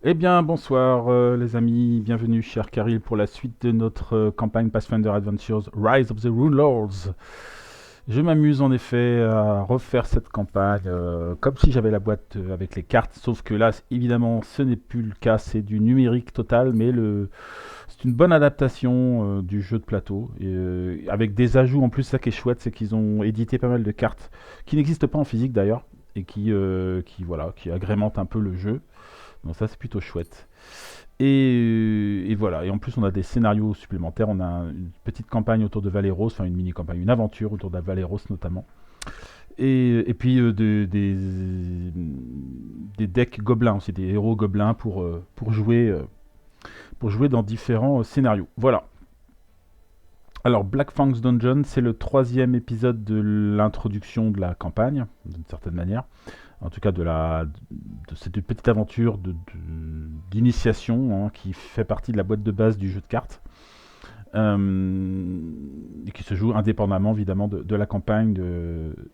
Eh bien, bonsoir les amis, bienvenue cher Karil pour la suite de notre campagne Pathfinder Adventures Rise of the Rune Lords. Je m'amuse en effet à refaire cette campagne comme si j'avais la boîte avec les cartes, sauf que là, évidemment, ce n'est plus le cas, c'est du numérique total, mais c'est une bonne adaptation du jeu de plateau, et, avec des ajouts en plus. Ça qui est chouette, c'est qu'ils ont édité pas mal de cartes qui n'existent pas en physique d'ailleurs, et qui agrémentent un peu le jeu. Donc ça c'est plutôt chouette. Et voilà, et en plus on a des scénarios supplémentaires, on a une petite campagne autour de Valeros, enfin une mini-campagne, une aventure autour de Valeros notamment. Et puis des decks gobelins aussi, des héros gobelins pour jouer dans différents scénarios. Voilà. Alors Black Fang's Dungeon, c'est le troisième épisode de l'introduction de la campagne, d'une certaine manière. En tout cas de cette petite aventure d'initiation, hein, qui fait partie de la boîte de base du jeu de cartes, et qui se joue indépendamment évidemment de la campagne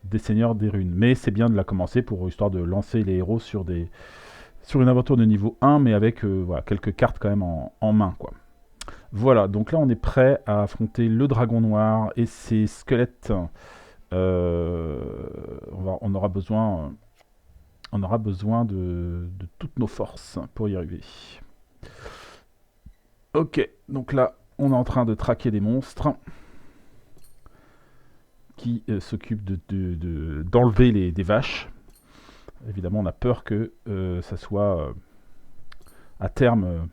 des Seigneurs des Runes. Mais c'est bien de la commencer pour histoire de lancer les héros sur une aventure de niveau 1, mais avec voilà, quelques cartes quand même en main, quoi. Voilà, donc là on est prêt à affronter le dragon noir et ses squelettes. Euh, on aura besoin de toutes nos forces pour y arriver. Ok, donc là, on est en train de traquer des monstres qui s'occupent d'enlever des vaches. Évidemment, on a peur que ça soit à terme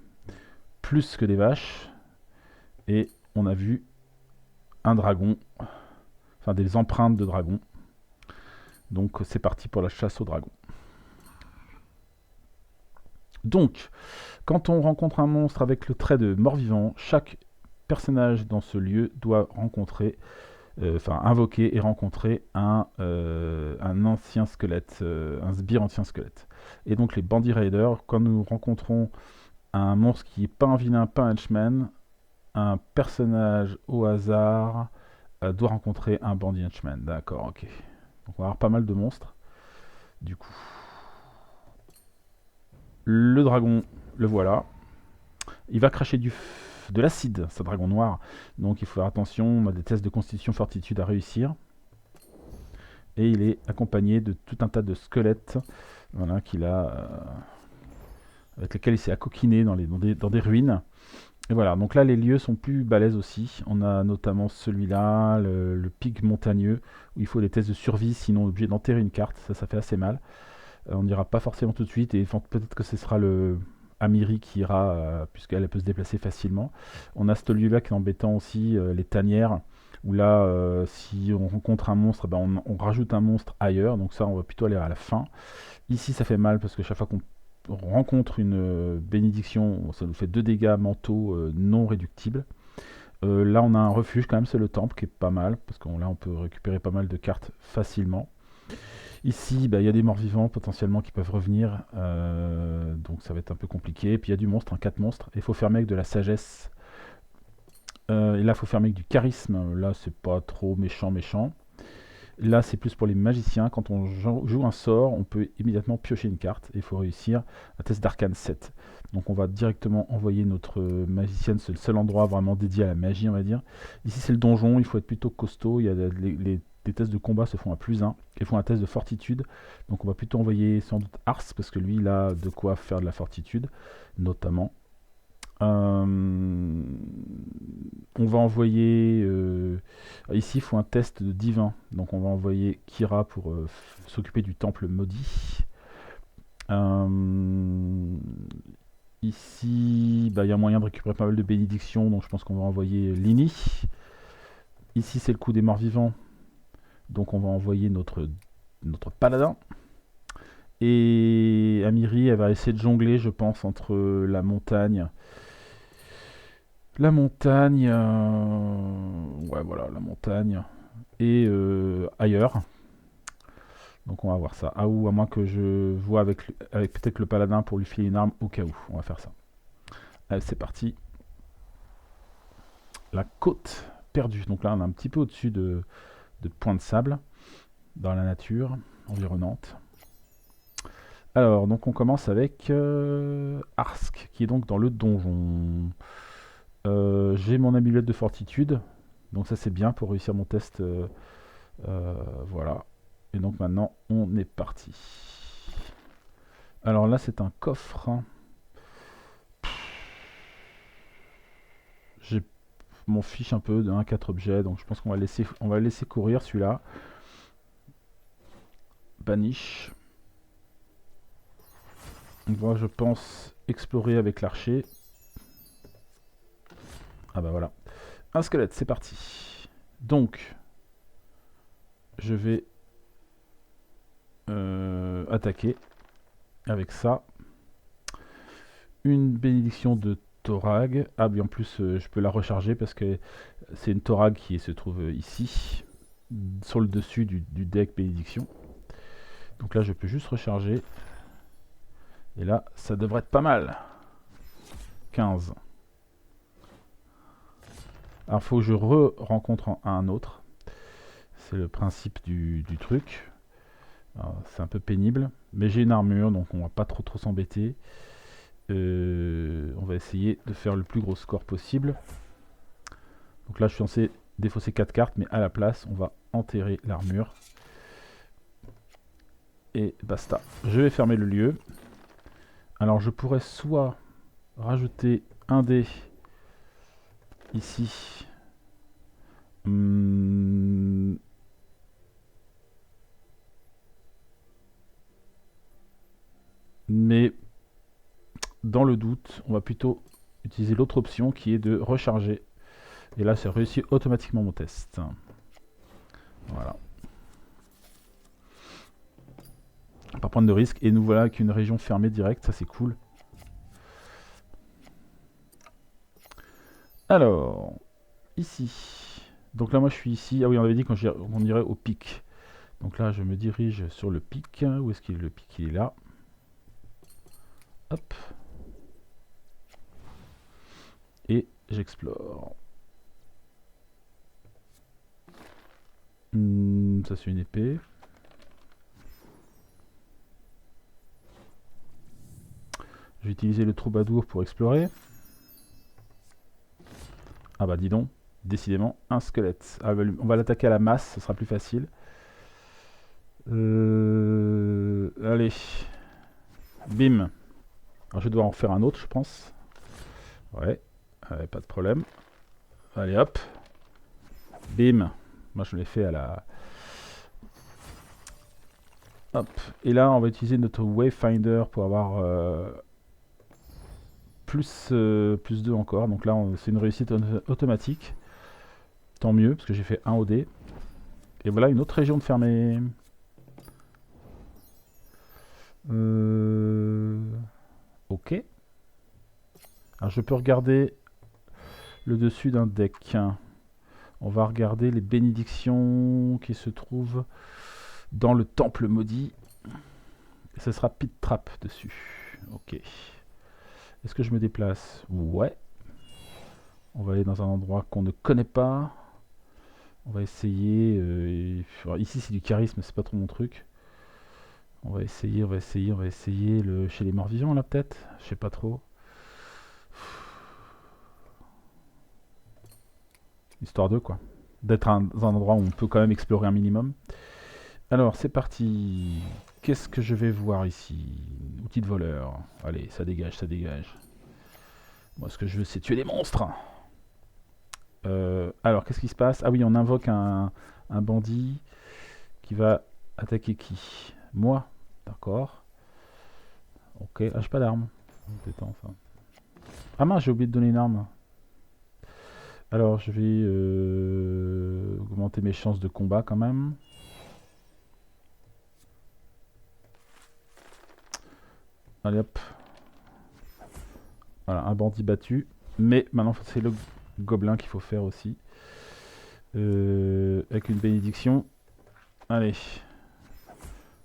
plus que des vaches. Et on a vu un dragon, enfin des empreintes de dragon. Donc c'est parti pour la chasse au dragon. Donc, quand on rencontre un monstre avec le trait de mort-vivant, chaque personnage dans ce lieu doit invoquer et rencontrer un ancien squelette, un sbire ancien squelette. Et donc les bandits raiders, quand nous rencontrons un monstre qui n'est pas un vilain, pas un henchman, un personnage au hasard doit rencontrer un bandit henchman. D'accord, ok. Donc on va avoir pas mal de monstres. Du coup, le dragon, le voilà. Il va cracher de l'acide, ce dragon noir. Donc il faut faire attention, on a des tests de constitution fortitude à réussir. Et il est accompagné de tout un tas de squelettes, voilà, avec lesquels il s'est accoquiné dans des ruines. Et voilà, donc là les lieux sont plus balèzes aussi. On a notamment celui-là, le pic montagneux, où il faut des tests de survie, sinon on est obligé d'enterrer une carte, ça fait assez mal. On n'ira pas forcément tout de suite, et peut-être que ce sera le Amiri qui ira, puisqu'elle peut se déplacer facilement. On a ce lieu-là qui est embêtant aussi, les tanières, où là, si on rencontre un monstre, ben on rajoute un monstre ailleurs, donc ça on va plutôt aller à la fin. Ici ça fait mal, parce que chaque fois qu'on rencontre une bénédiction, ça nous fait 2 dégâts mentaux non réductibles. Là on a un refuge quand même, c'est le temple qui est pas mal, parce que là on peut récupérer pas mal de cartes facilement. Ici, bah, y a des morts-vivants potentiellement qui peuvent revenir, donc ça va être un peu compliqué. Et puis il y a du monstre, 4 monstres, et il faut fermer avec de la sagesse. Et là, il faut fermer avec du charisme. Là, c'est pas trop méchant. Là, c'est plus pour les magiciens. Quand on joue un sort, on peut immédiatement piocher une carte. Et il faut réussir un test d'arcane 7. Donc on va directement envoyer notre magicienne. C'est le seul endroit vraiment dédié à la magie, on va dire. Ici, c'est le donjon. Il faut être plutôt costaud. Il y a les tests de combat se font à +1. Il faut un test de fortitude. Donc on va plutôt envoyer sans doute Ars, parce que lui, il a de quoi faire de la fortitude, notamment. On va envoyer... ici, il faut un test de divin. Donc on va envoyer Kira pour s'occuper du temple maudit. Euh, Ici, bah, y a moyen de récupérer pas mal de bénédictions, donc je pense qu'on va envoyer Lini. Ici, c'est le coup des morts vivants. Donc on va envoyer notre paladin. Et Amiri, elle va essayer de jongler, je pense, entre ouais, voilà, la montagne et ailleurs. Donc on va voir ça. Ah, ou à moins que je vois avec peut-être le paladin pour lui filer une arme au cas où. On va faire ça. Allez, c'est parti. La côte perdue. Donc là, on est un petit peu au-dessus de points de sable dans la nature environnante. Alors, donc on commence avec Arsk, qui est donc dans le donjon. J'ai mon amulette de fortitude, donc ça c'est bien pour réussir mon test. Voilà. Et donc maintenant, on est parti. Alors là, c'est un coffre. Je m'en fiche un peu de 1-4 objets, donc je pense qu'on va le laisser courir celui-là. Banish. On va, je pense, explorer avec l'archer. Ah bah voilà. Un squelette, c'est parti. Donc, je vais attaquer avec ça. Une bénédiction de Torag. Ah oui, en plus, je peux la recharger parce que c'est une Torag qui se trouve ici, sur le dessus du deck bénédiction. Donc là, je peux juste recharger. Et là, ça devrait être pas mal. 15. Alors, il faut que je rencontre un autre. C'est le principe du truc. C'est un peu pénible. Mais j'ai une armure, donc on va pas trop s'embêter. On va essayer de faire le plus gros score possible. Donc là, je suis censé défausser 4 cartes, mais à la place, on va enterrer l'armure. Et basta. Je vais fermer le lieu. Alors, je pourrais soit rajouter un dé ici. Mais dans le doute, on va plutôt utiliser l'autre option qui est de recharger. Et là, c'est réussi automatiquement mon test. Voilà. Pas prendre de risque. Et nous voilà avec une région fermée directe. Ça, c'est cool. Alors, ici. Donc là, moi, je suis ici. Ah oui, on avait dit qu'on irait au pic. Donc là, je me dirige sur le pic. Où est-ce qu'il est le pic? Il est là. Hop. Et j'explore. Ça, c'est une épée. Je vais utiliser le troubadour pour explorer. Ah bah dis donc, décidément, un squelette. Ah, on va l'attaquer à la masse, ce sera plus facile. Allez. Bim. Alors je dois en faire un autre, je pense. Ouais, pas de problème. Allez hop. Bim. Moi je l'ai fait à la... Hop. Et là on va utiliser notre Wayfinder pour avoir plus 2 encore. Donc là c'est une réussite automatique. Tant mieux, parce que j'ai fait 1 au dé. Et voilà une autre région de fermée. Ok. Alors je peux regarder le dessus d'un deck. On va regarder les bénédictions qui se trouvent dans le temple maudit. Et ce sera Pit Trap dessus. Ok. Est-ce que je me déplace? Ouais. On va aller dans un endroit qu'on ne connaît pas. On va essayer. Ici c'est du charisme, c'est pas trop mon truc. On va essayer chez les morts vivants là peut-être. Je sais pas trop. Histoire de quoi. D'être dans un endroit où on peut quand même explorer un minimum. Alors c'est parti. Qu'est-ce que je vais voir ici? Outil de voleur. Allez, ça dégage, ça dégage. Moi ce que je veux c'est tuer des monstres. Alors qu'est-ce qui se passe? Ah oui, on invoque un bandit qui va attaquer qui? Moi. D'accord. Ok. Ah, j'ai pas d'arme. Détends ça. Ah mince, j'ai oublié de donner une arme. Alors je vais augmenter mes chances de combat quand même. Allez hop. Voilà, un bandit battu. Mais maintenant c'est le gobelin qu'il faut faire aussi. Avec une bénédiction. Allez.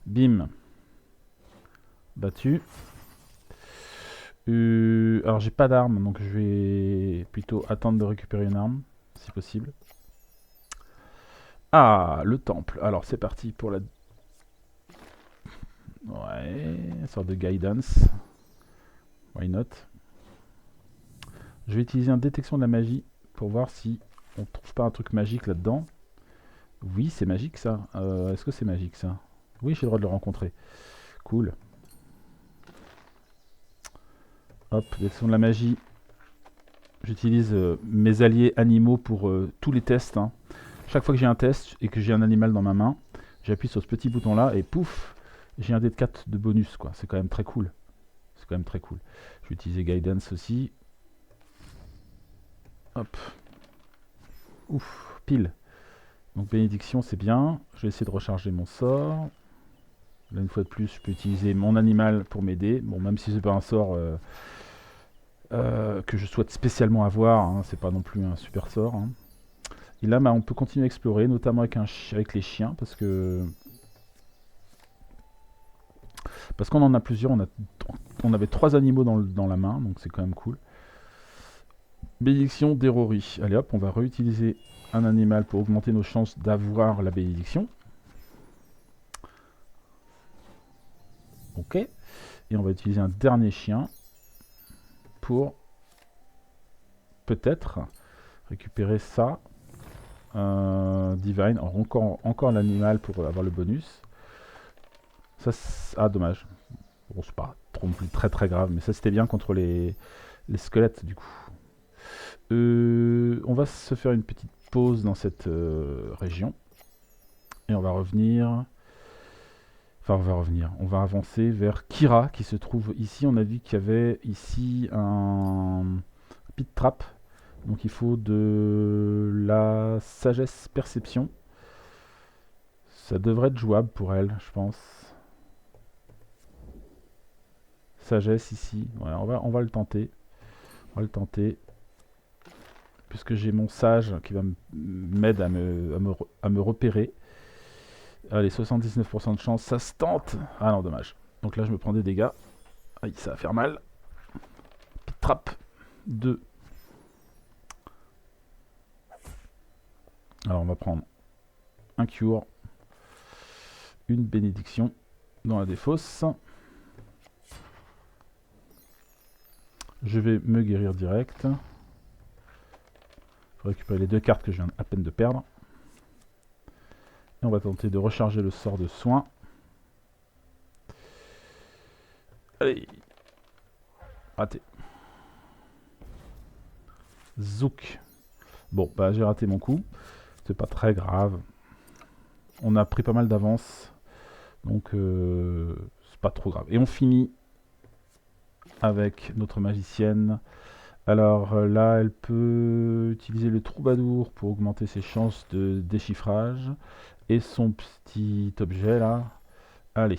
Bim. Battu. Alors j'ai pas d'arme, donc je vais plutôt attendre de récupérer une arme, si possible. Ah, le temple. Alors c'est parti pour la Ouais, une sorte de guidance. Why not? Je vais utiliser une détection de la magie pour voir si on trouve pas un truc magique là-dedans. Oui, c'est magique ça. Est-ce que c'est magique ça? Oui, j'ai le droit de le rencontrer. Cool. Hop, détection de la magie. J'utilise mes alliés animaux pour tous les tests. Hein. Chaque fois que j'ai un test et que j'ai un animal dans ma main, j'appuie sur ce petit bouton là et pouf, j'ai un dé de 4 de bonus. Quoi. C'est quand même très cool. C'est quand même très cool. Je vais utiliser Guidance aussi. Hop. Ouf, pile. Donc bénédiction, c'est bien. Je vais essayer de recharger mon sort. Là, une fois de plus, je peux utiliser mon animal pour m'aider. Bon, même si c'est pas un sort que je souhaite spécialement avoir, hein, c'est pas non plus un super sort. Hein. Et là, bah, on peut continuer à explorer, notamment avec les chiens, parce qu'on en a plusieurs. On avait 3 animaux dans la main, donc c'est quand même cool. Bénédiction d'Erori. Allez hop, on va réutiliser un animal pour augmenter nos chances d'avoir la bénédiction. Ok. Et on va utiliser un dernier chien pour peut-être récupérer ça. Divine. Alors, encore l'animal pour avoir le bonus. Ça, ah, dommage. Bon, c'est pas trop plus très très grave, mais ça c'était bien contre les squelettes du coup. On va se faire une petite pause dans cette région. Et on va revenir. Enfin, on va revenir. On va avancer vers Kira qui se trouve ici. On a vu qu'il y avait ici un pit trap. Donc il faut de la sagesse perception. Ça devrait être jouable pour elle, je pense. Sagesse ici. Ouais, on va le tenter. On va le tenter. Puisque j'ai mon sage qui va m'aider à me repérer. Allez, 79% de chance, ça se tente. Ah non, dommage. Donc là, je me prends des dégâts. Aïe, ça va faire mal. Petite trappe. 2. Alors, on va prendre un cure. Une bénédiction dans la défausse. Je vais me guérir direct. Je vais récupérer les 2 cartes que je viens à peine de perdre. Et on va tenter de recharger le sort de soin. Allez. Raté. Zouk. Bon, bah j'ai raté mon coup. C'est pas très grave. On a pris pas mal d'avance. Donc c'est pas trop grave. Et on finit avec notre magicienne. Alors là, elle peut utiliser le troubadour pour augmenter ses chances de déchiffrage. Et son petit objet là. Allez.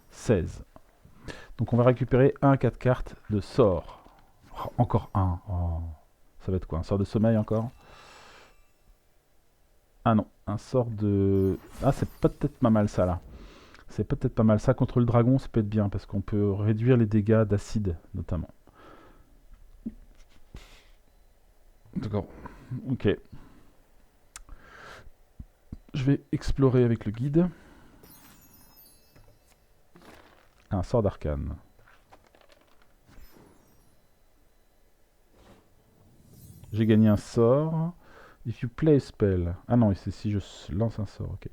16. Donc on va récupérer un 4 cartes de sort. Oh, encore un. Oh. Ça va être quoi? Un sort de sommeil encore? Ah non, un sort de... Ah, c'est peut-être pas mal ça là. C'est peut-être pas mal ça. Contre le dragon, ça peut être bien parce qu'on peut réduire les dégâts d'acide notamment. D'accord. Ok. Je vais explorer avec le guide. Un sort d'arcane. J'ai gagné un sort. If you play a spell. Ah non, c'est si je lance un sort. Ok.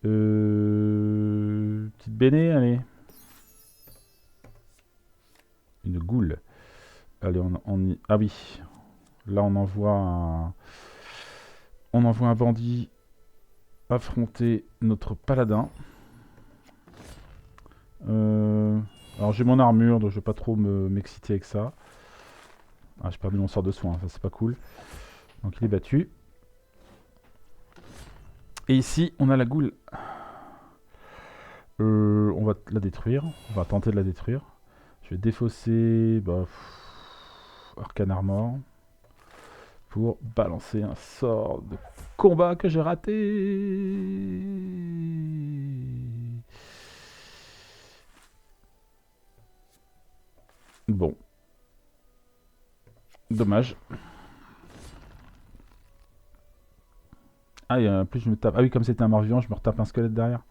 Petite béné, allez. Une goule. Allez, ah oui. Là, on envoie un bandit affronter notre paladin. Alors j'ai mon armure, donc je vais pas trop m'exciter avec ça. Ah, j'ai perdu mon sort de soin, ça c'est pas cool. Donc il est battu. Et ici, on a la goule. On va la détruire. On va tenter de la détruire. Je vais défausser Arcane Armor pour balancer un sort de combat que j'ai raté. Bon. Dommage. Ah, et en plus je me tape. Ah oui, comme c'était un mort-vivant, je me retape un squelette derrière.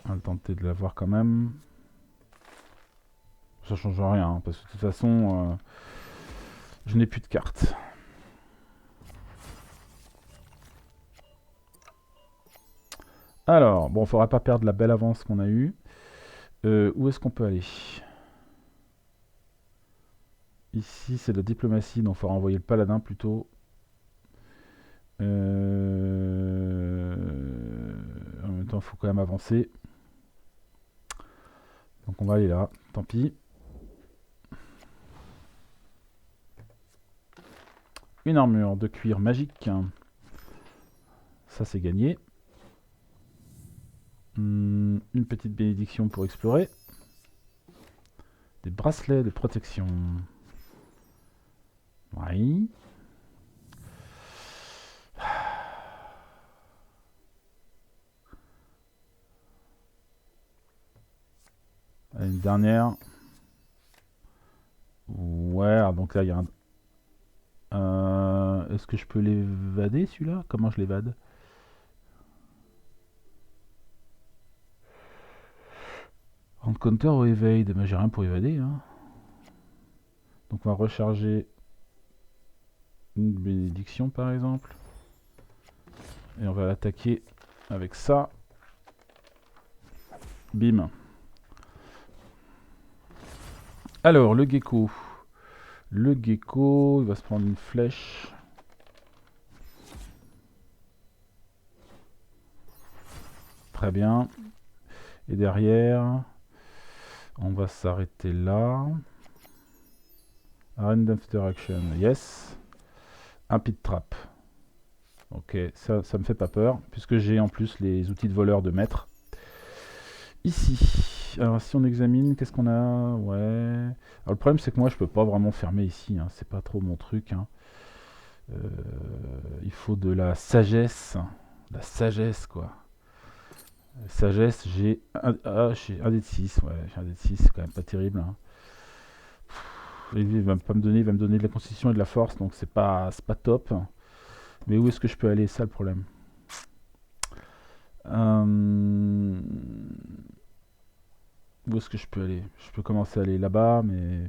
On va tenter de l'avoir quand même. Ça change rien, hein, parce que de toute façon, je n'ai plus de cartes. Alors, bon, il ne faudra pas perdre la belle avance qu'on a eue. Où est-ce qu'on peut aller? Ici, c'est de la diplomatie, donc il faudra envoyer le paladin plutôt. En même temps, il faut quand même avancer. Donc on va aller là, tant pis. Une armure de cuir magique. Ça, c'est gagné. Une petite bénédiction pour explorer. Des bracelets de protection. Oui. Allez, une dernière. Ouais, donc là, il y a un... Est-ce que je peux l'évader, celui-là? Comment je l'évade? Rendre counter ou evade? Bah, j'ai rien pour évader. Hein. Donc on va recharger une bénédiction, par exemple. Et on va l'attaquer avec ça. Bim. Alors, le gecko. Le gecko, il va se prendre une flèche. Très bien. Et derrière, on va s'arrêter là. Random after action, yes. Un pit trap. Ok, ça me fait pas peur, puisque j'ai en plus les outils de voleur de maître. Ici, alors si on examine, qu'est-ce qu'on a? Ouais. Alors le problème c'est que moi je peux pas vraiment fermer ici, hein. C'est pas trop mon truc. Hein. Il faut de la sagesse. La sagesse quoi. Sagesse, j'ai un dé de 6. Ouais, j'ai un dé de 6, c'est quand même pas terrible. Hein. Il va pas me donner, il va me donner de la constitution et de la force, donc c'est pas top. Mais où est-ce que je peux aller? Ça le problème. Où est-ce que je peux aller? Je peux commencer à aller là-bas, mais...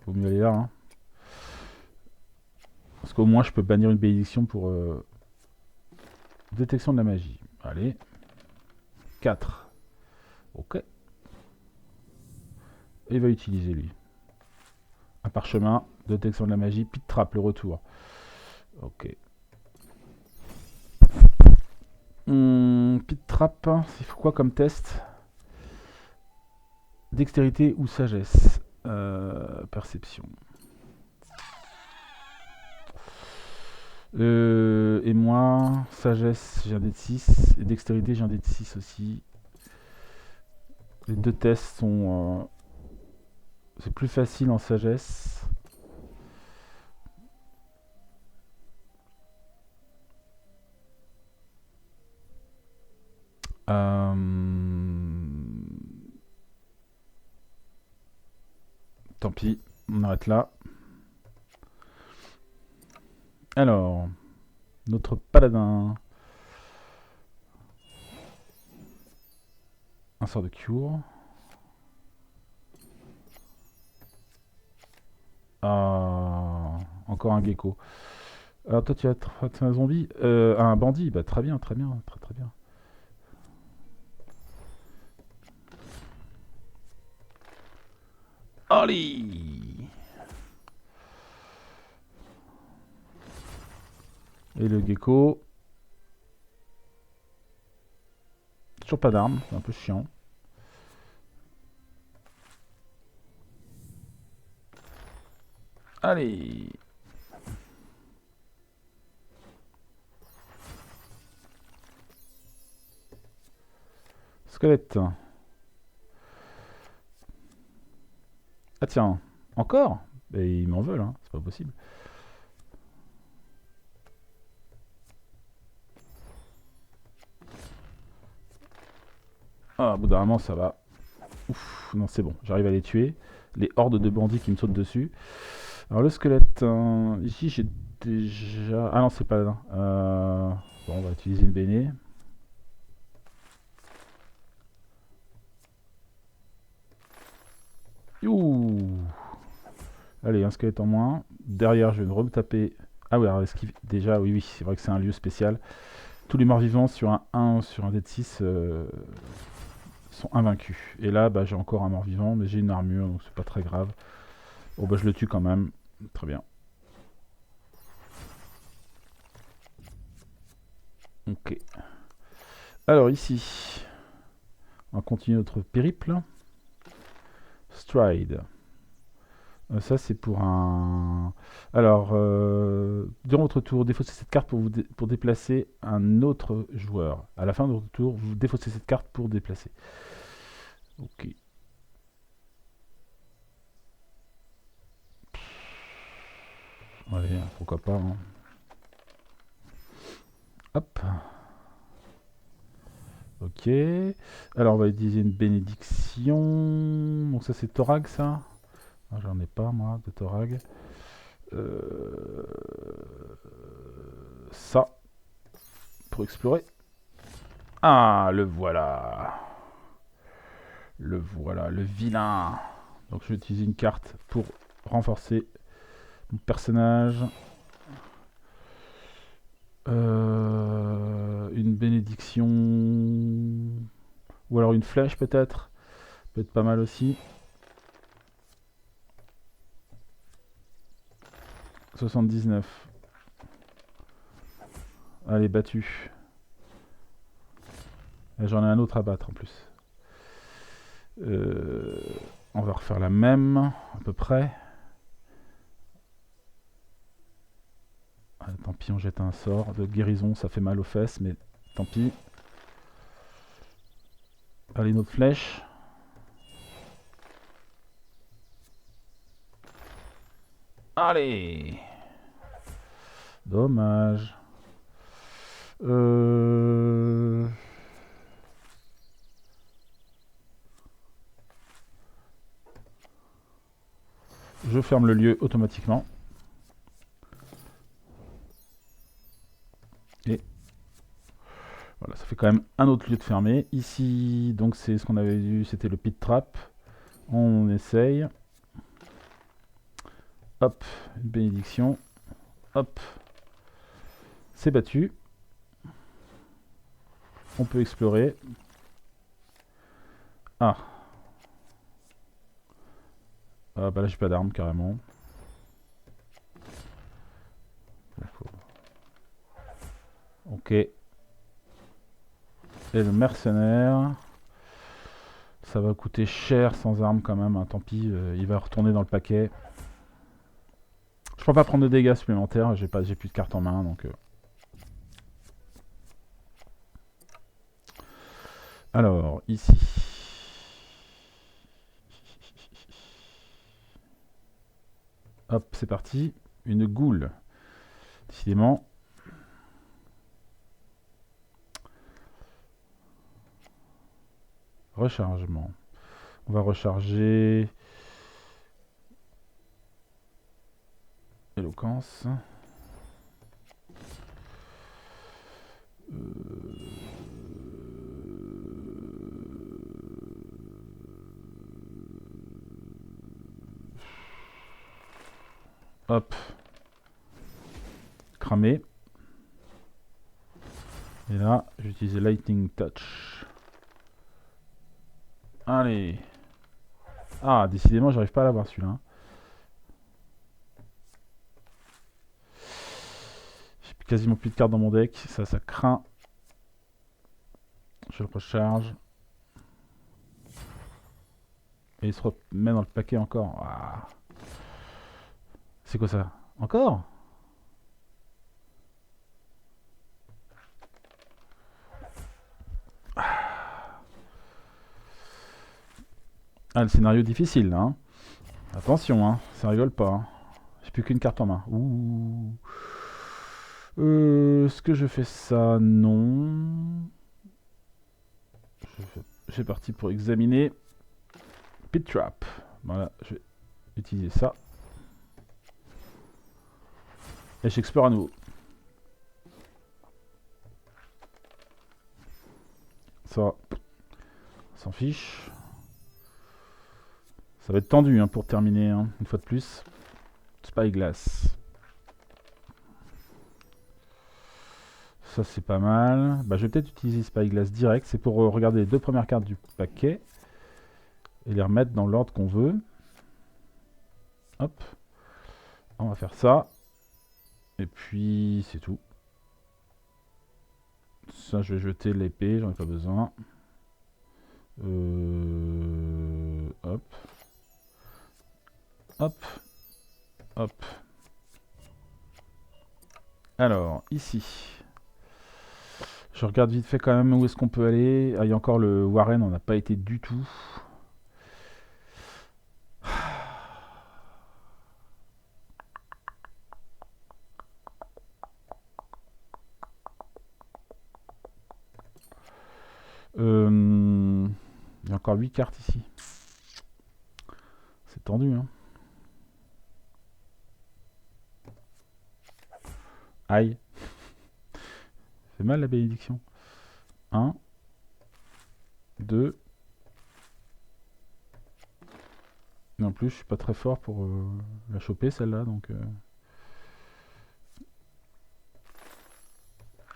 Vaut mieux aller là. Hein. Parce qu'au moins je peux bannir une bénédiction pour... Détection de la magie. Allez. 4. Ok. Et il va utiliser lui. Un parchemin, détection de la magie, pit trap, le retour. Ok. Pit trap, il faut quoi comme test? Dextérité ou sagesse? Perception. Et moi, sagesse, j'ai un dé de 6. Et dextérité, j'ai un dé de 6 aussi. Les deux tests sont... c'est plus facile en sagesse. Tant pis, on arrête là. Alors, notre paladin. Un sort de cure. Encore un gecko. Alors toi tu vas être un zombie, un bandit, bah très bien, très bien, très bien. Allez. Et le gecko. Toujours pas d'armes, c'est un peu chiant. Allez. Squelette. Ah tiens, encore? Et ils m'en veulent, hein, c'est pas possible. Ah, au bout d'un moment, ça va. Ouf, non, c'est bon, j'arrive à les tuer. Les hordes de bandits qui me sautent dessus. Alors le squelette, ici j'ai déjà... Ah non, c'est pas là. Bon, on va utiliser une béné. Ouh. Allez, un squelette en moins. Derrière, je vais me retaper. Ah oui, alors esquive. Déjà, oui, oui, c'est vrai que c'est un lieu spécial. Tous les morts vivants sur un 1 ou sur un dé de 6 sont invaincus. Et là, bah, j'ai encore un mort vivant, mais j'ai une armure, donc c'est pas très grave. Bon, bah, je le tue quand même. Très bien. Ok. Alors ici, on va continuer notre périple. Stride. Ça, c'est pour un... Alors, durant votre tour, défaussez cette carte pour déplacer un autre joueur. À la fin de votre tour, vous défaussez cette carte pour déplacer. Ok. Allez, pourquoi pas. Hein. Hop. Ok. Alors, on va utiliser une bénédiction. Donc ça, c'est Torag, ça. Ah, j'en ai pas, moi, de Torag. Ça, pour explorer. Ah, le voilà. Le voilà, le vilain. Donc je vais utiliser une carte pour renforcer mon personnage. Une bénédiction. Ou alors une flèche peut-être. Peut être pas mal aussi. 79. Allez, battu. J'en ai un autre à battre en plus. On va refaire la même, à peu près. Ah, tant pis, on jette un sort de guérison, ça fait mal aux fesses, mais tant pis. Allez, une autre flèche. Allez. Dommage. Je ferme le lieu automatiquement. Et voilà, ça fait quand même un autre lieu de fermé. Ici, donc c'est ce qu'on avait vu, c'était le pit trap. On essaye. Hop, une bénédiction. Hop, c'est battu. On peut explorer. Ah. Ah bah là j'ai pas d'arme carrément. Ok. Et le mercenaire. Ça va coûter cher sans arme quand même, hein, tant pis, il va retourner dans le paquet. Je peux pas prendre de dégâts supplémentaires, j'ai plus de cartes en main donc. Alors, ici. Hop, c'est parti. Une goule. Décidément. Rechargement. On va recharger. Éloquence. Hop. Cramé. Et là, je vais utiliser Lightning Touch. Allez. Ah, décidément, j'arrive pas à l'avoir celui-là. J'ai quasiment plus de cartes dans mon deck. Ça craint. Je le recharge. Et il se remet dans le paquet encore. Ah. C'est quoi ça? Encore? Ah, le scénario difficile, là. Hein. Attention, hein, ça rigole pas. Hein. J'ai plus qu'une carte en main. Ouh. Est-ce que je fais ça? Non. J'ai parti pour examiner. Pit Trap. Voilà, je vais utiliser ça. Et j'explore à nouveau. Ça, on s'en fiche. Ça va être tendu hein, pour terminer, hein, une fois de plus. Spyglass. Ça c'est pas mal. Bah, je vais peut-être utiliser Spyglass direct. C'est pour regarder les deux premières cartes du paquet. Et les remettre dans l'ordre qu'on veut. Hop. On va faire ça. Et puis c'est tout. Ça je vais jeter l'épée, j'en ai pas besoin. Hop. Hop. Hop. Alors, ici. Je regarde vite fait quand même où est-ce qu'on peut aller. Ah, il y a encore le Warren, on n'a pas été du tout. Il y a encore 8 cartes ici. C'est tendu, hein. Aïe. C'est mal la bénédiction. 1, 2. En plus, je suis pas très fort pour la choper celle-là, donc.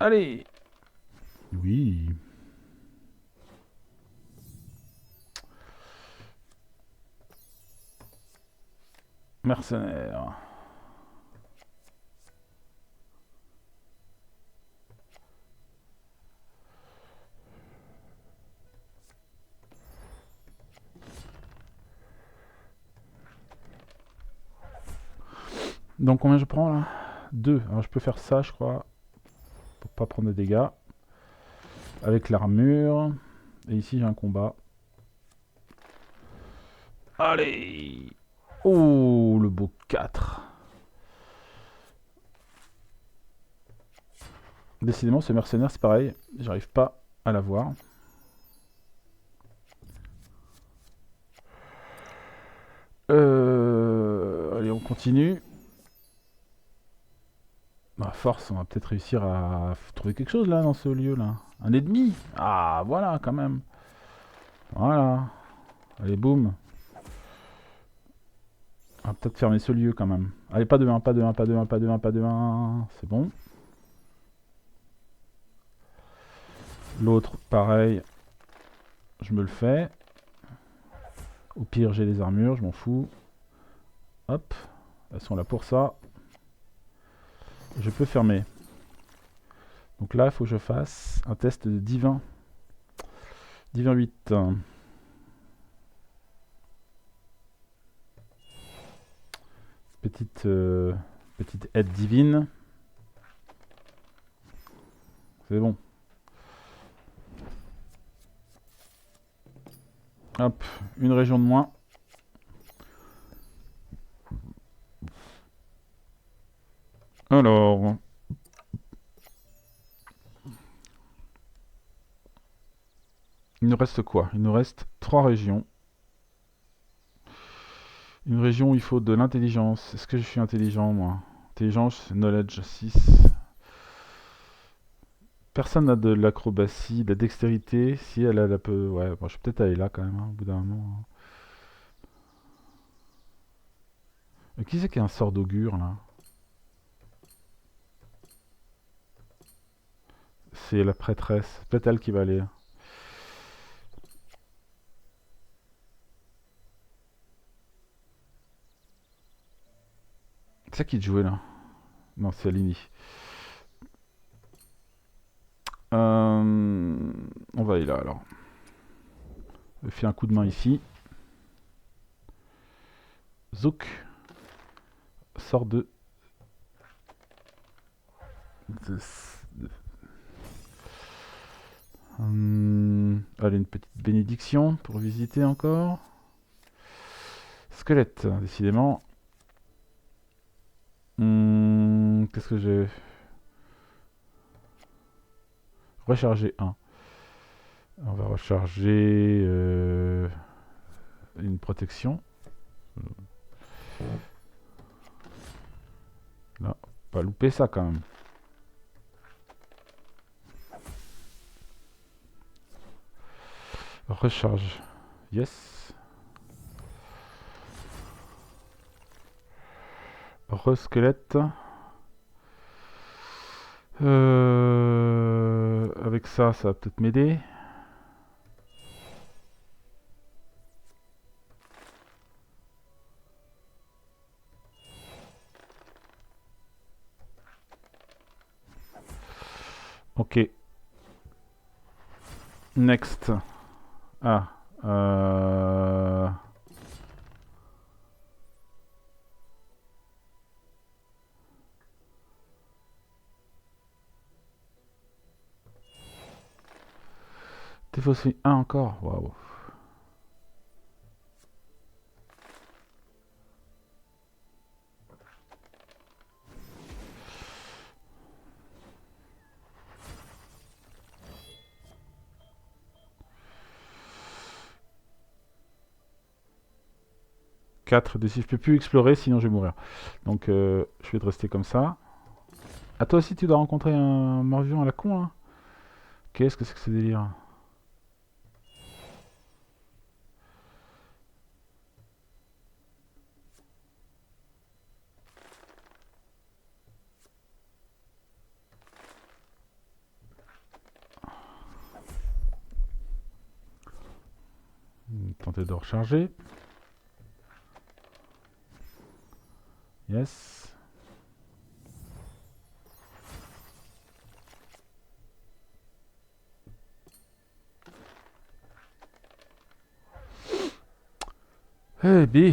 Allez. Oui. Mercenaire. Donc combien je prends là? 2. Alors je peux faire ça, je crois, pour pas prendre de dégâts. Avec l'armure. Et ici j'ai un combat. Allez. Oh, le beau 4. Décidément, ce mercenaire, c'est pareil. J'arrive pas à l'avoir. Allez, on continue. À force, on va peut-être réussir à trouver quelque chose là dans ce lieu là. Un ennemi. Ah, voilà, quand même. Voilà. Allez, boum. On va peut-être fermer ce lieu quand même. Allez, pas de 1, pas de 1, pas de 1, pas de 1, pas de 1. C'est bon. L'autre, pareil. Je me le fais. Au pire, j'ai les armures, je m'en fous. Hop. Elles sont là pour ça. Je peux fermer. Donc là, il faut que je fasse un test de divin. Divin 8. Petite aide divine. C'est bon. Hop, une région de moins. Alors. Il nous reste quoi? Il nous reste 3 régions. Une région où il faut de l'intelligence. Est-ce que je suis intelligent, moi? Intelligence, knowledge 6. Personne n'a de l'acrobatie, de la dextérité. Si elle a la peu. Ouais, bon, je vais peut-être aller là quand même, hein, au bout d'un moment. Qui c'est qui a un sort d'augure là? C'est la prêtresse. C'est peut-être elle qui va aller. C'est ça qui te jouait là? Non, c'est Alini. On va aller là alors. Je fais un coup de main ici. Zouk. Sort de... Allez, une petite bénédiction pour visiter encore. Squelette, décidément. Qu'est-ce que j'ai? Recharger 1. On va recharger une protection. Là. Pas louper ça quand même. Recharge. Yes. Re-squelette. Avec ça, ça va peut-être m'aider. Ok. Next. Ah. Défausser 1 encore. Waouh. Quatre de 6. Je peux plus explorer sinon je vais mourir. Donc je vais te rester comme ça. Ah, toi aussi tu dois rencontrer un mort-vivant à la con là. Qu'est-ce que c'est que ce délire? Tenter de recharger. Yes. Eh bien.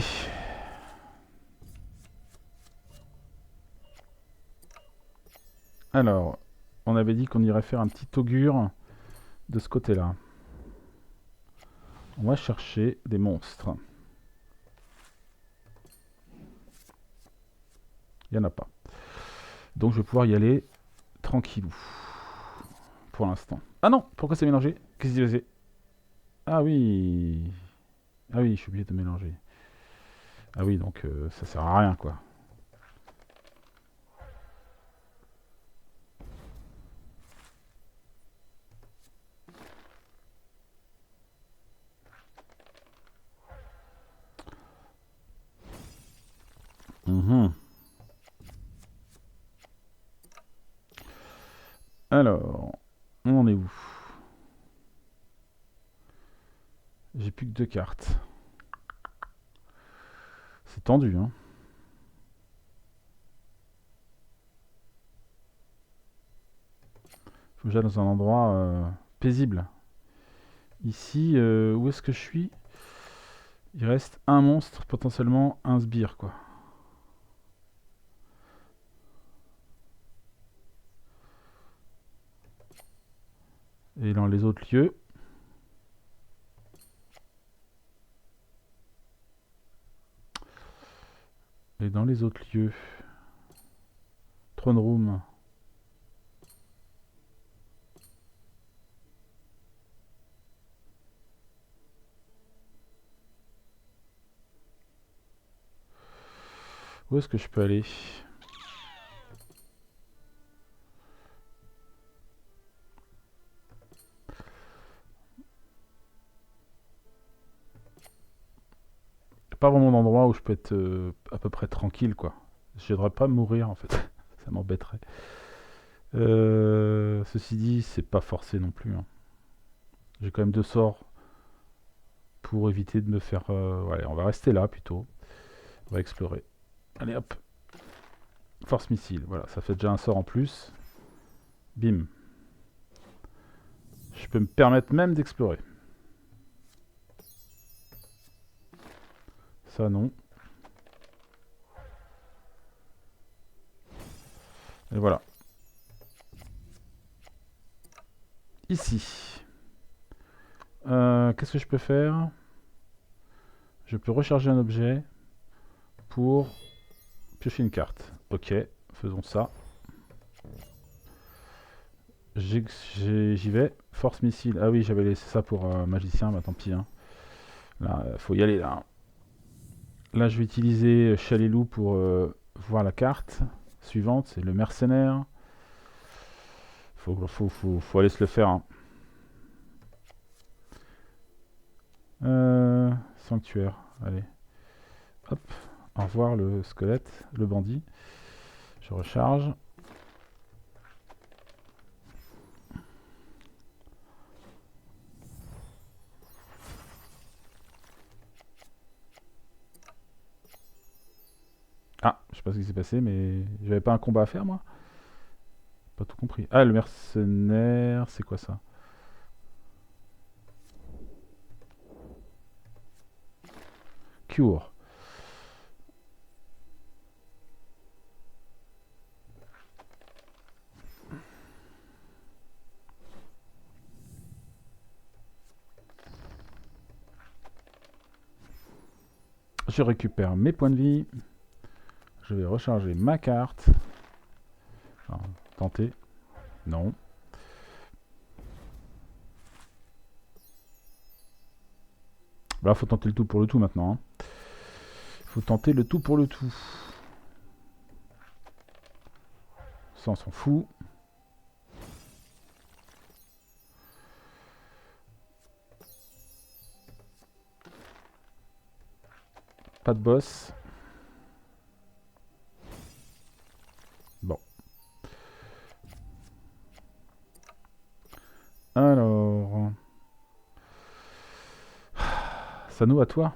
Alors, on avait dit qu'on irait faire un petit augure de ce côté-là. On va chercher des monstres. Il n'y en a pas. Donc je vais pouvoir y aller tranquillou. Pour l'instant. Ah non, pourquoi c'est mélangé? Qu'est-ce qui s'est passé? Ah oui. Ah oui, je suis obligé de mélanger. Ah oui, donc ça sert à rien quoi. Mhm. Alors, on en est où? J'ai plus que 2 cartes. C'est tendu, hein. Faut que j'aille dans un endroit paisible. Ici, où est-ce que je suis? Il reste un monstre, potentiellement un sbire, quoi. Et dans les autres lieux... Et dans les autres lieux... Throne Room... Où est-ce que je peux aller? Pas vraiment d'endroit où je peux être à peu près tranquille, quoi. Je devrais pas mourir, en fait. Ça m'embêterait. Ceci dit, c'est pas forcé non plus, hein. J'ai quand même 2 sorts pour éviter de me faire... ouais, on va rester là, plutôt. On va explorer. Allez, hop. Force missile. Voilà, ça fait déjà un sort en plus. Bim. Je peux me permettre même d'explorer. Ça, non. Et voilà. Ici. Qu'est-ce que je peux faire? Je peux recharger un objet pour piocher une carte. Ok, faisons ça. J'y vais. Force missile. Ah oui, j'avais laissé ça pour magicien, bah tant pis, hein. Là, faut y aller là. Là, je vais utiliser Chalelou pour voir la carte. suivante, c'est le mercenaire. Faut aller se le faire. Hein. Sanctuaire, allez. Hop, au revoir le squelette, le bandit. Je recharge. Ah, je sais pas ce qui s'est passé, mais j'avais pas un combat à faire moi. Pas tout compris. Ah, le mercenaire, c'est quoi ça? Cure. Je récupère mes points de vie. Je vais recharger ma carte. Alors, tenter. Non. Là, faut tenter le tout pour le tout maintenant. Hein. Faut tenter le tout pour le tout. Ça, on s'en fout. Pas de boss. Bon. Alors... Ça nous à toi.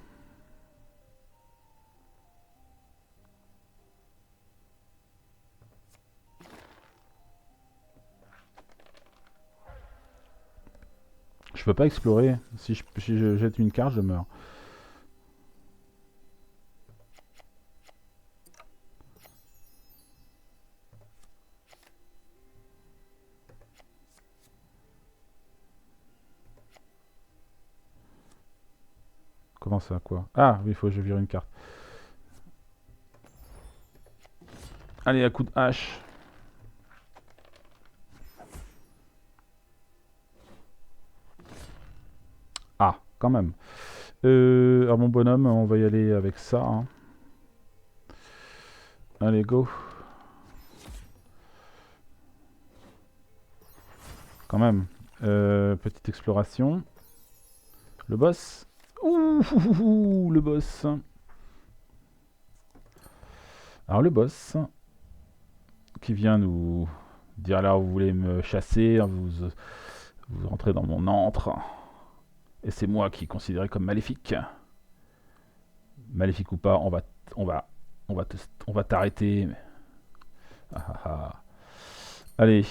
Je peux pas explorer. Si je jette une carte, je meurs. Comment ça, quoi? Ah, oui, il faut que je vire une carte. Allez, à coup de hache. Ah, quand même. Alors, mon bonhomme, on va y aller avec ça. Hein. Allez, go. Quand même. Petite exploration. Le boss. Ouh, le boss. Alors, le boss qui vient nous dire là, vous voulez me chasser, vous rentrez dans mon antre. Et c'est moi qui est considéré comme maléfique. Maléfique ou pas, on va t'arrêter. Ah, ah, ah. Allez.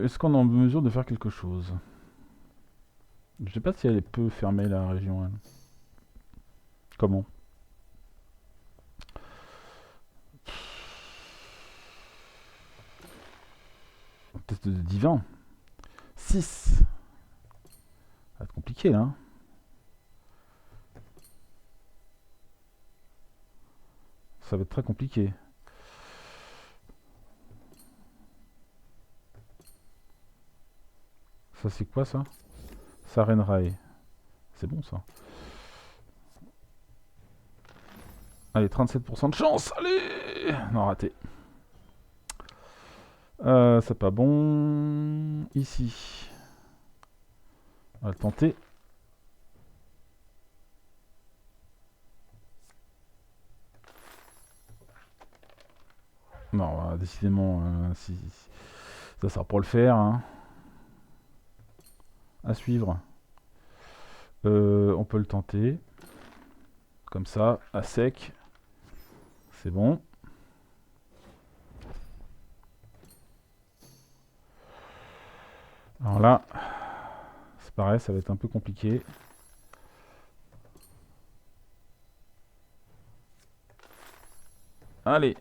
Est-ce qu'on est en mesure de faire quelque chose? Je sais pas si elle peut fermer la région. Elle. Comment? Test de divin. 6. Ça va être compliqué là. Hein. Ça va être très compliqué. Ça c'est quoi ça? Sarenrae. C'est bon ça. Allez, 37% de chance. Allez. Non, raté. C'est pas bon. Ici. On va le tenter. Non, décidément, si, ça sert pour le faire. Hein. À suivre. On peut le tenter. Comme ça, à sec. C'est bon. Alors là, c'est pareil, ça va être un peu compliqué. Allez.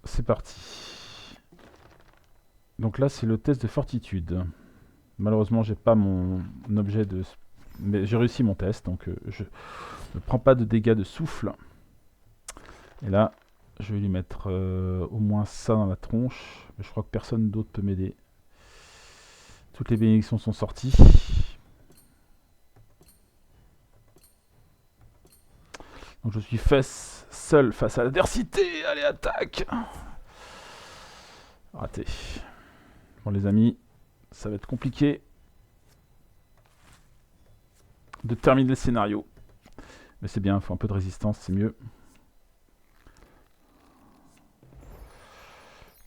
C'est parti. Donc là, c'est le test de fortitude. Malheureusement, j'ai pas mon objet de... Mais j'ai réussi mon test, donc je ne prends pas de dégâts de souffle. Et là, je vais lui mettre au moins ça dans la tronche. Mais je crois que personne d'autre peut m'aider. Toutes les bénédictions sont sorties. Donc je suis seul face à l'adversité. Allez, attaque! Raté. Bon les amis, ça va être compliqué de terminer le scénario. Mais c'est bien, il faut un peu de résistance, c'est mieux.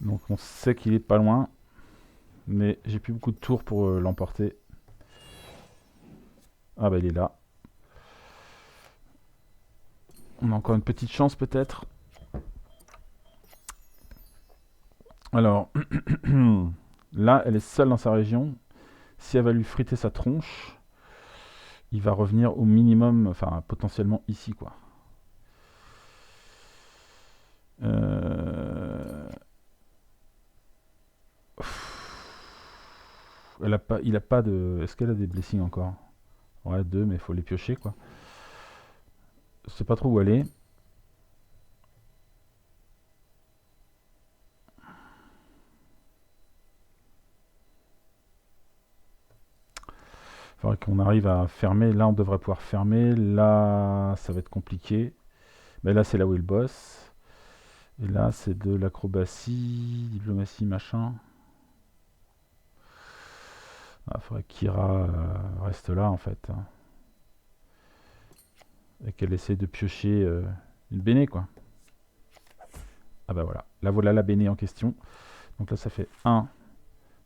Donc on sait qu'il est pas loin. Mais j'ai plus beaucoup de tours pour l'emporter. Ah bah il est là. On a encore une petite chance peut-être. Alors, là, elle est seule dans sa région. Si elle va lui friter sa tronche, il va revenir au minimum, enfin potentiellement ici quoi. Il a pas de... Est-ce qu'elle a des blessings encore? Ouais, 2, mais il faut les piocher quoi. Je sais pas trop où aller. Il faudrait qu'on arrive à fermer. Là, on devrait pouvoir fermer. Là, ça va être compliqué. Mais là, c'est là où est le boss. Et là, c'est de l'acrobatie, diplomatie, machin. Il faudrait qu'Ira reste là, en fait. Et qu'elle essaie de piocher une béné, quoi. Ah bah voilà. Là, voilà la béné en question. Donc là, ça fait 1.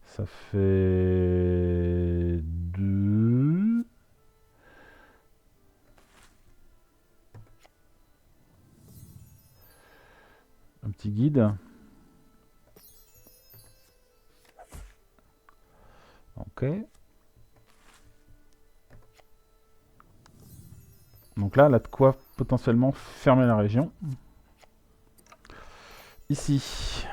Ça fait 2. Un petit guide. Ok. Donc là, elle a de quoi potentiellement fermer la région. Ici.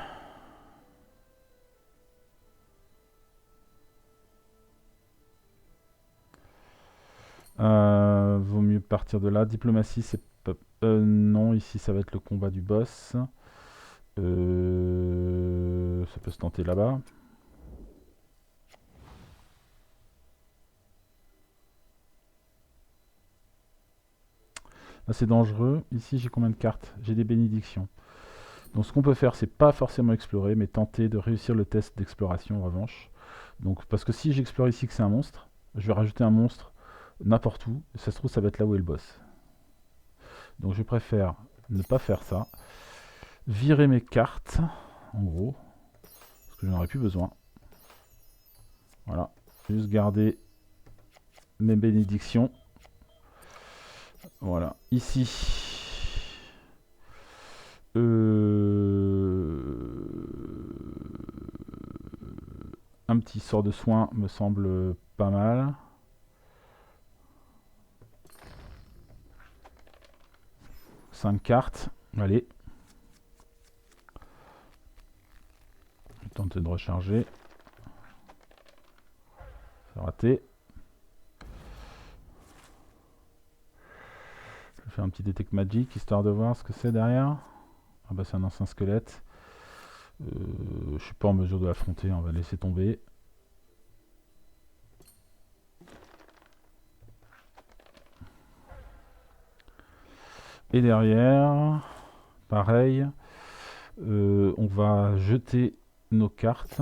Vaut mieux partir de là. Diplomatie, c'est pas... non, ici, ça va être le combat du boss. Ça peut se tenter là-bas. Là, c'est dangereux. Ici, j'ai combien de cartes? J'ai des bénédictions. Donc, ce qu'on peut faire, c'est pas forcément explorer, mais tenter de réussir le test d'exploration, en revanche. Donc, parce que si j'explore ici que c'est un monstre, je vais rajouter un monstre n'importe où. Ça se trouve, ça va être là où est le boss. Donc, je préfère ne pas faire ça. Virer mes cartes, en gros, parce que j'en aurais plus besoin. Voilà. Juste garder mes bénédictions. Voilà. Ici. Un petit sort de soin me semble pas mal. Cinq cartes. Allez. Je vais tenter de recharger. C'est raté. Je vais faire un petit détect magic histoire de voir ce que c'est derrière. Ah bah c'est un ancien squelette. Je suis pas en mesure de l'affronter, on va laisser tomber. Et derrière, pareil, on va jeter nos cartes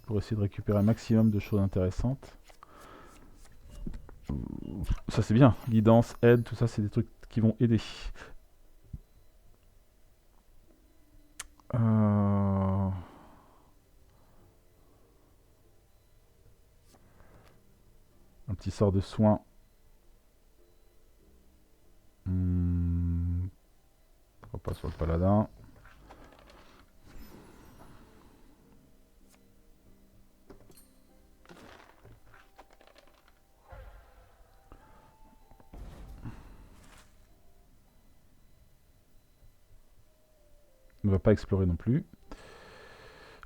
pour essayer de récupérer un maximum de choses intéressantes. Ça c'est bien, guidance, aide, tout ça c'est des trucs qui vont aider. Un petit sort de soin. Pourquoi pas sur le paladin. On ne va pas explorer non plus.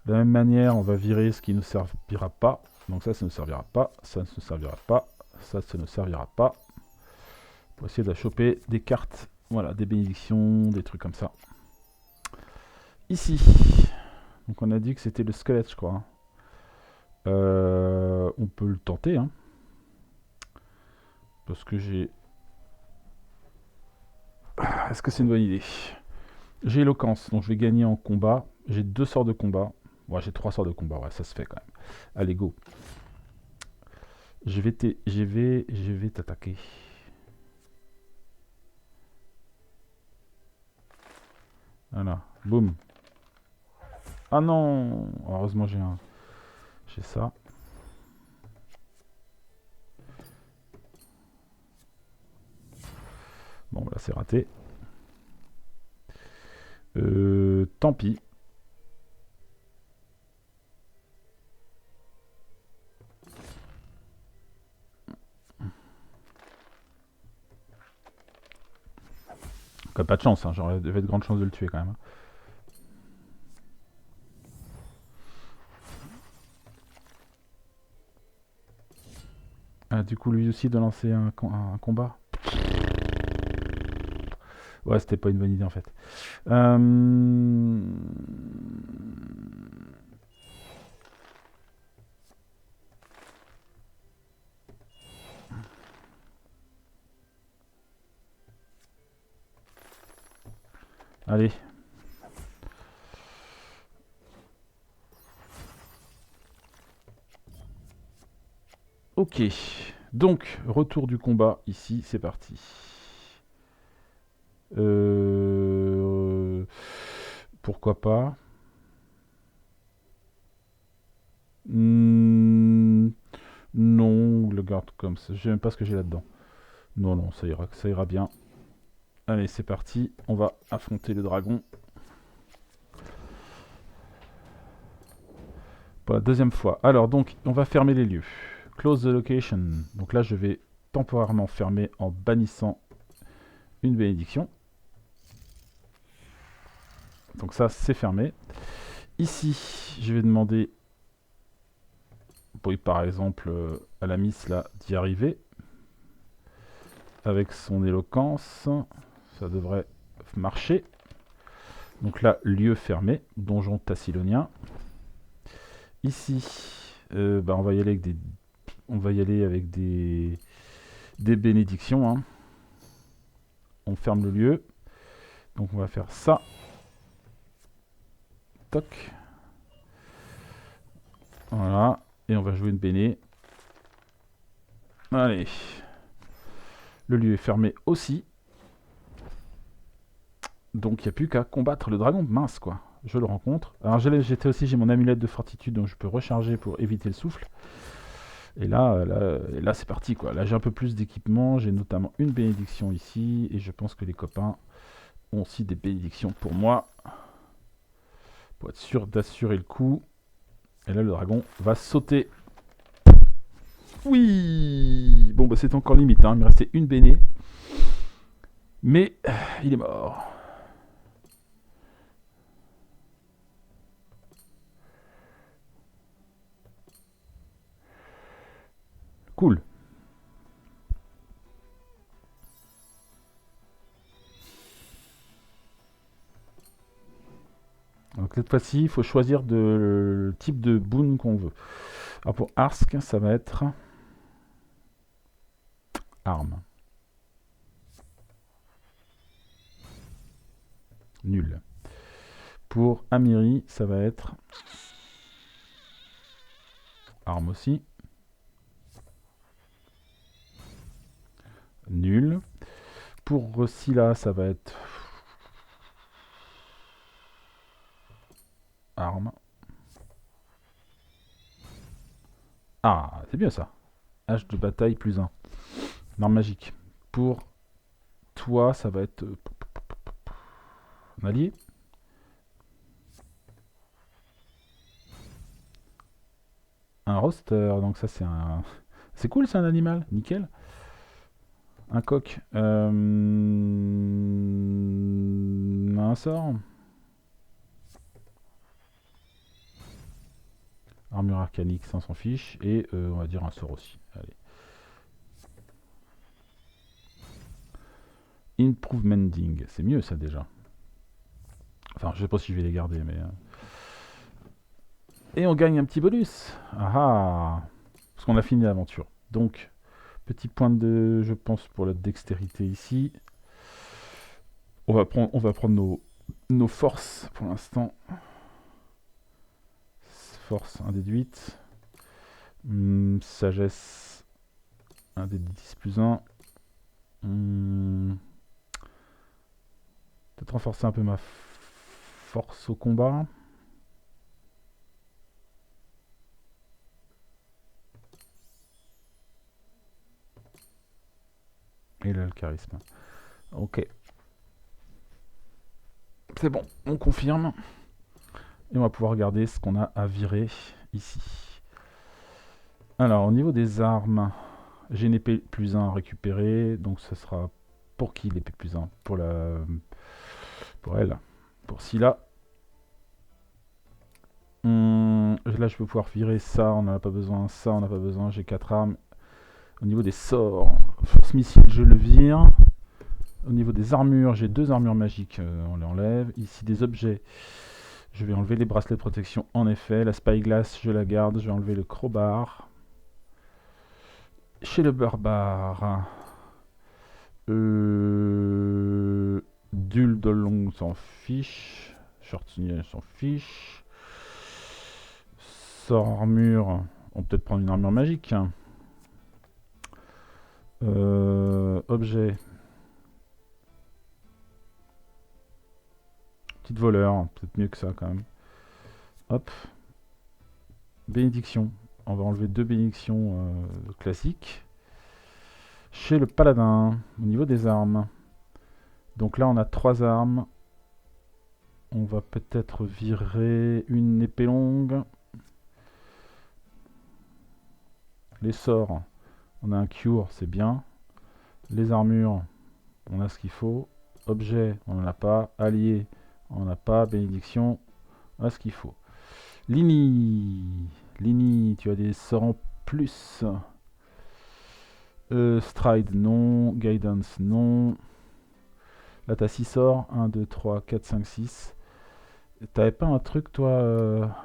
De la même manière, on va virer ce qui ne nous servira pas. Donc ça ne servira pas, ça ne servira pas, ça ne servira pas. Pour essayer de choper des cartes, voilà, des bénédictions, des trucs comme ça. Ici, donc on a dit que c'était le squelette, je crois. On peut le tenter, hein. Parce que j'ai... Est-ce que c'est une bonne idée? J'ai éloquence, donc je vais gagner en combat. J'ai 2 sorts de combat. Ouais, j'ai 3 sorts de combat, ouais, ça se fait quand même. Allez, go. Je vais t'attaquer. Voilà, boum. Ah non, heureusement j'ai ça. Bon, là c'est raté. Tant pis. Pas de chance, hein. J'aurais de grandes chances de le tuer quand même. Ah, du coup, lui aussi de lancer un combat. Ouais, c'était pas une bonne idée en fait. Allez. Ok. Donc, retour du combat ici, c'est parti. Pourquoi pas. Non, le garde comme ça. Je sais même pas ce que j'ai là-dedans. Non, non, ça ira bien. Allez, c'est parti. On va affronter le dragon. Pour la deuxième fois. Alors, donc, on va fermer les lieux. Close the location. Donc là, je vais temporairement fermer en bannissant une bénédiction. Donc ça, c'est fermé. Ici, je vais demander, par exemple, à la miss là d'y arriver. Avec son éloquence, ça devrait marcher. Donc là, lieu fermé, donjon tassilonien. Ici, on va y aller avec des bénédictions. Hein. On ferme le lieu. Donc on va faire ça. Toc. Voilà. Et on va jouer une béné. Allez. Le lieu est fermé aussi. Donc il n'y a plus qu'à combattre le dragon. Mince quoi. Je le rencontre. Alors j'ai mon amulette de fortitude, donc je peux recharger pour éviter le souffle. Et là c'est parti quoi. Là j'ai un peu plus d'équipement. J'ai notamment une bénédiction ici. Et je pense que les copains ont aussi des bénédictions pour moi. Pour être sûr d'assurer le coup. Et là le dragon va sauter. Oui. Bon bah c'est encore limite. Hein. Il me restait une béné. Mais il est mort. Cool. Donc cette fois-ci, il faut choisir le type de boon qu'on veut. Alors pour Arsk, ça va être arme. Nul. Pour Amiri, ça va être arme aussi. Nul. Pour Scylla, ça va être arme. Ah, c'est bien ça. Hache de bataille plus 1. Arme magique. Pour toi, ça va être un allié. Un roster, donc ça c'est un... C'est cool, c'est un animal, nickel. Un coq. Un sort. Armure arcanique, ça on s'en fiche. Et on va dire un sort aussi. Allez. Improvementing, c'est mieux ça déjà. Enfin, je sais pas si je vais les garder, mais... Et on gagne un petit bonus. Ah ah. Parce qu'on a fini l'aventure. Donc, petit point de, je pense, pour la dextérité ici. On va prendre nos forces pour l'instant. Force 1 déduite. Sagesse 1 des 10 plus 1. Peut-être renforcer un peu ma force au combat. Et là, le charisme. Ok. C'est bon, on confirme. Et on va pouvoir regarder ce qu'on a à virer ici. Alors, au niveau des armes, j'ai une épée plus 1 à récupérer. Donc, ce sera pour qui l'épée plus 1 ? Pour elle. Pour Scylla. Là, je peux pouvoir virer ça. On n'en a pas besoin. Ça, on n'a pas besoin. J'ai 4 armes. Au niveau des sorts, force missile, je le vire. Au niveau des armures, j'ai 2 armures magiques. On les enlève. Ici, des objets. Je vais enlever les bracelets de protection, en effet. La spyglass, je la garde. Je vais enlever le crowbar. Chez le barbare, Dul de long s'en fiche. Shortinier s'en fiche. Sort armure. On peut peut-être prendre une armure magique. Objet. Petite voleur. Peut-être mieux que ça quand même. Hop. Bénédiction. On va enlever 2 bénédictions classiques. Chez le paladin, au niveau des armes. Donc là, on a 3 armes. On va peut-être virer une épée longue. Les sorts, on a un cure, c'est bien. Les armures, on a ce qu'il faut. Objet, on n'en a pas. Allié, on n'en a pas. Bénédiction, on a ce qu'il faut. Lini, tu as des sorts en plus. Stride, non. Guidance, non. Là, tu as 6 sorts. 1, 2, 3, 4, 5, 6. T'avais pas un truc, toi,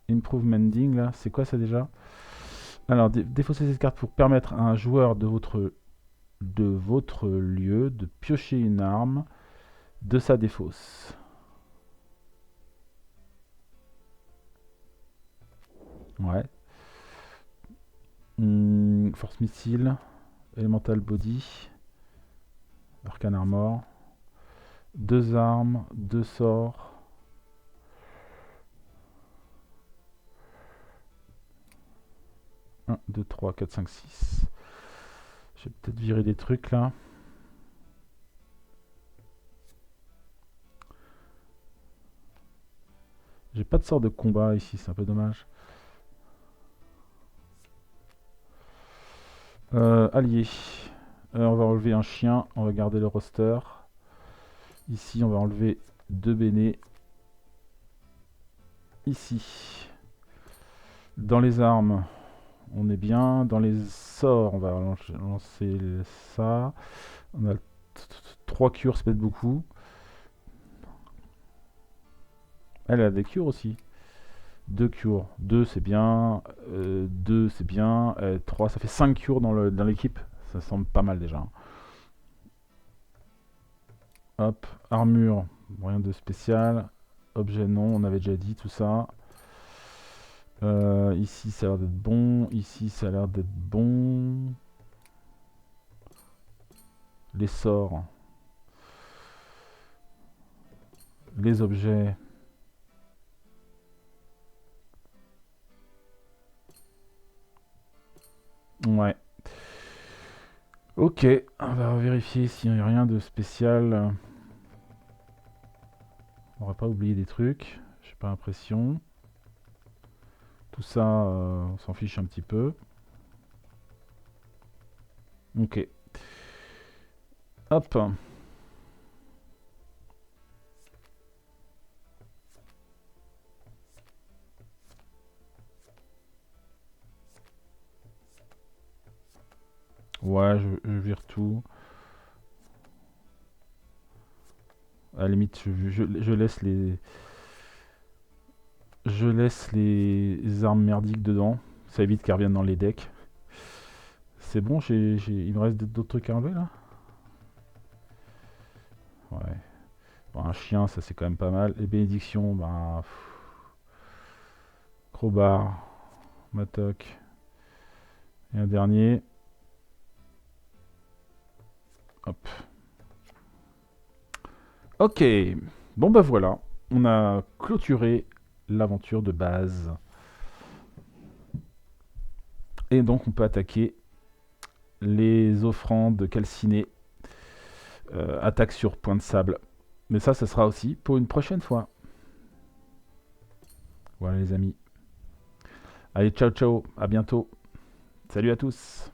Improvementing, là? C'est quoi ça déjà? Alors, défausser cette carte pour permettre à un joueur de votre lieu de piocher une arme de sa défausse. Ouais. Force missile, Elemental Body, Arcane Armor. 2 armes, 2 sorts. Un, 2, 3, 4, 5, 6. Je vais peut-être virer des trucs là. J'ai pas de sort de combat ici, c'est un peu dommage. Allié. On va enlever un chien, on va garder le roster. Ici, on va enlever 2 bénés. Ici. Dans les armes, on est bien. Dans les sorts, on va lancer ça. On a 3 cures, c'est peut-être beaucoup. Elle a des cures aussi. 2 cures. 2 c'est bien. 2 c'est bien. 3, ça fait 5 cures dans l'équipe. Ça semble pas mal déjà. Hop, armure, rien de spécial. Objet non, on avait déjà dit tout ça. Ici ça a l'air d'être bon. Ici ça a l'air d'être bon. Les sorts. Les objets. Ouais. Ok, on va vérifier s'il n'y a rien de spécial. On va pas oublier des trucs. J'ai pas l'impression. Tout ça, on s'en fiche un petit peu. Ok. Hop. Ouais, je vire tout. À la limite, je laisse les... Je laisse les armes merdiques dedans. Ça évite qu'elles reviennent dans les decks. C'est bon, il me reste d'autres trucs à enlever là. Ouais. Bon, un chien, ça c'est quand même pas mal. Les bénédictions, ben... Crowbar, Matok. Et un dernier. Hop. Ok. Bon bah voilà. On a clôturé l'aventure de base. Et donc on peut attaquer les offrandes calcinées. Attaque sur point de sable. Mais ça sera aussi pour une prochaine fois. Voilà les amis. Allez, ciao ciao, à bientôt. Salut à tous.